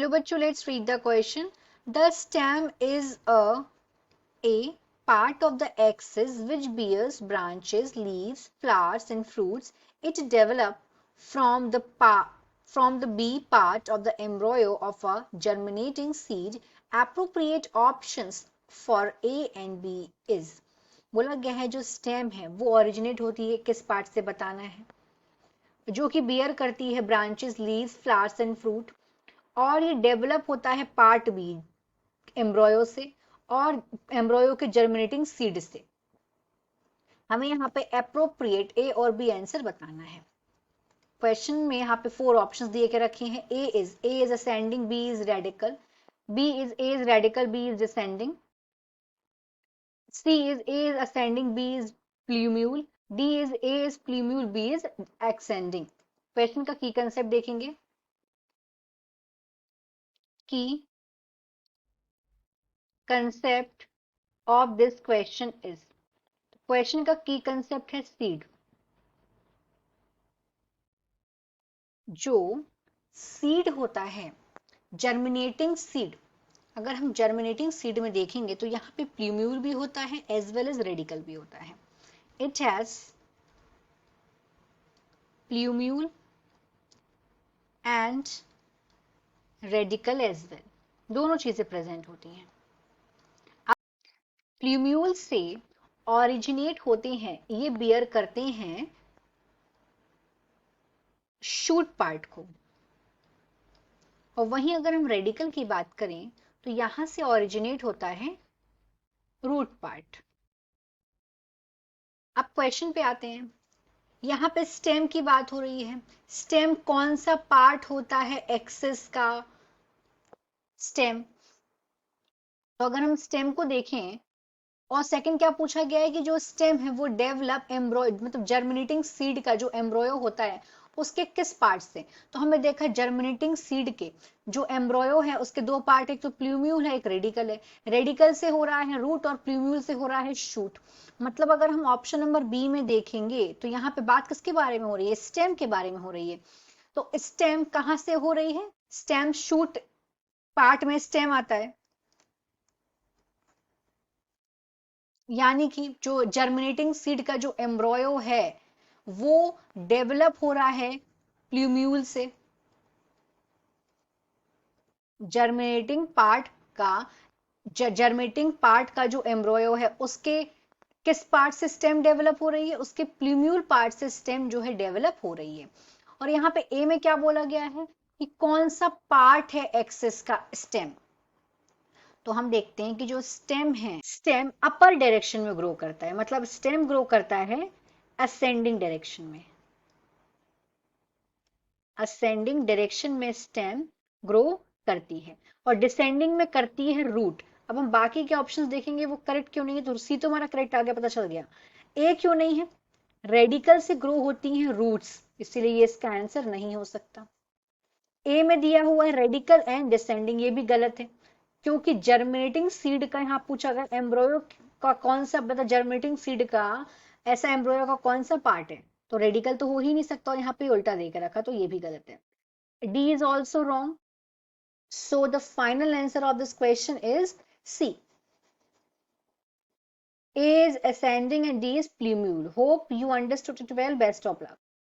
चलो बच्चों, let's read the question. The stem is a part of the axis which bears branches, leaves, flowers and fruits. It develops from the B part of the embryo of a germinating seed. Appropriate options for A and B is. बोला गया है जो stem है वो originate होती है किस part से बताना है, जो कि बियर करती है branches, leaves, flowers and fruit, और ये डेवलप होता है पार्ट बी एम्ब्रॉयो से और एम्ब्रॉयो के जर्मिनेटिंग सीड से। हमें यहाँ पे अप्रोप्रिएट ए और बी आंसर बताना है। क्वेश्चन में यहाँ पे 4 ऑप्शंस दिए के रखे हैं। A is ascending, B is radical, A is radical, B is descending, C is A is ascending, B is plumule, D is A is plumule, B is ascending. Question का key concept देखेंगे। Key concept of this question is, question का key concept है seed. जो seed होता है, germinating seed, अगर हम germinating seed में देखेंगे तो यहाँ पे प्लूम्यूल भी होता है एज वेल एज रेडिकल भी होता है। It has plumule and radical as well, दोनों चीजें प्रेजेंट होती हैं। प्लूम्यूल से ओरिजिनेट होते हैं, ये बियर करते हैं शूट पार्ट को, और वहीं अगर हम रेडिकल की बात करें तो यहां से ओरिजिनेट होता है रूट पार्ट। अब क्वेश्चन पे आते हैं। यहाँ पे स्टेम की बात हो रही है। स्टेम कौन सा पार्ट होता है एक्सिस का? स्टेम। तो अगर हम स्टेम को देखें, और सेकंड क्या पूछा गया है कि जो स्टेम है वो डेवलप एम्ब्रॉय मतलब जर्मिनेटिंग सीड का जो एम्ब्रॉयो होता है उसके किस पार्ट से। तो हमें देखा जर्मिनेटिंग सीड के जो एम्ब्रॉयो है उसके 2 पार्ट, एक तो प्लूम्यूल है, एक रेडिकल है। रेडिकल से हो रहा है रूट और प्लूम्यूल से हो रहा है शूट। मतलब अगर हम ऑप्शन नंबर बी में देखेंगे तो यहाँ पे बात किसके बारे में हो रही है? स्टेम के बारे में हो रही है। तो स्टेम कहाँ से हो रही है? स्टेम शूट पार्ट में स्टेम आता है, यानी कि जो जर्मिनेटिंग सीड का जो एम्ब्रॉयो है वो डेवलप हो रहा है प्लूम्यूल से। जर्मिनेटिंग पार्ट का जर्मिनेटिंग पार्ट का जो एम्ब्रॉयो है उसके किस पार्ट से स्टेम डेवलप हो रही है? उसके प्लूम्यूल पार्ट से स्टेम जो है डेवलप हो रही है। और यहाँ पे ए में क्या बोला गया है कि कौन सा पार्ट है एक्सिस का स्टेम। तो हम देखते हैं कि जो स्टेम है, स्टेम अपर डायरेक्शन में ग्रो करता है, मतलब स्टेम ग्रो करता है असेंडिंग डायरेक्शन में। असेंडिंग डायरेक्शन में स्टेम ग्रो करती है और डिसेंडिंग में करती है रूट। अब हम बाकी के ऑप्शंस देखेंगे वो करेक्ट क्यों नहीं है। तो सी तो हमारा करेक्ट आ गया, पता चल गया। ए क्यों नहीं है? रेडिकल से ग्रो होती हैं रूट्स, इसीलिए ये इसका आंसर नहीं हो सकता। ए में दिया हुआ है रेडिकल एंड डिसेंडिंग, ये भी गलत है क्योंकि जर्मिनेटिंग सीड का यहाँ पूछा गया एम्ब्रॉयो का कौन सा, मतलब जर्मिनेटिंग सीड का ऐसा एम्ब्रॉयो का कौन सा पार्ट है, तो रेडिकल तो हो ही नहीं सकता, और यहाँ पे उल्टा देकर रखा तो ये भी गलत है। D is also wrong, so the final answer of this question is C, A is ascending and D is plumule. Hope you understood it well. Best of luck.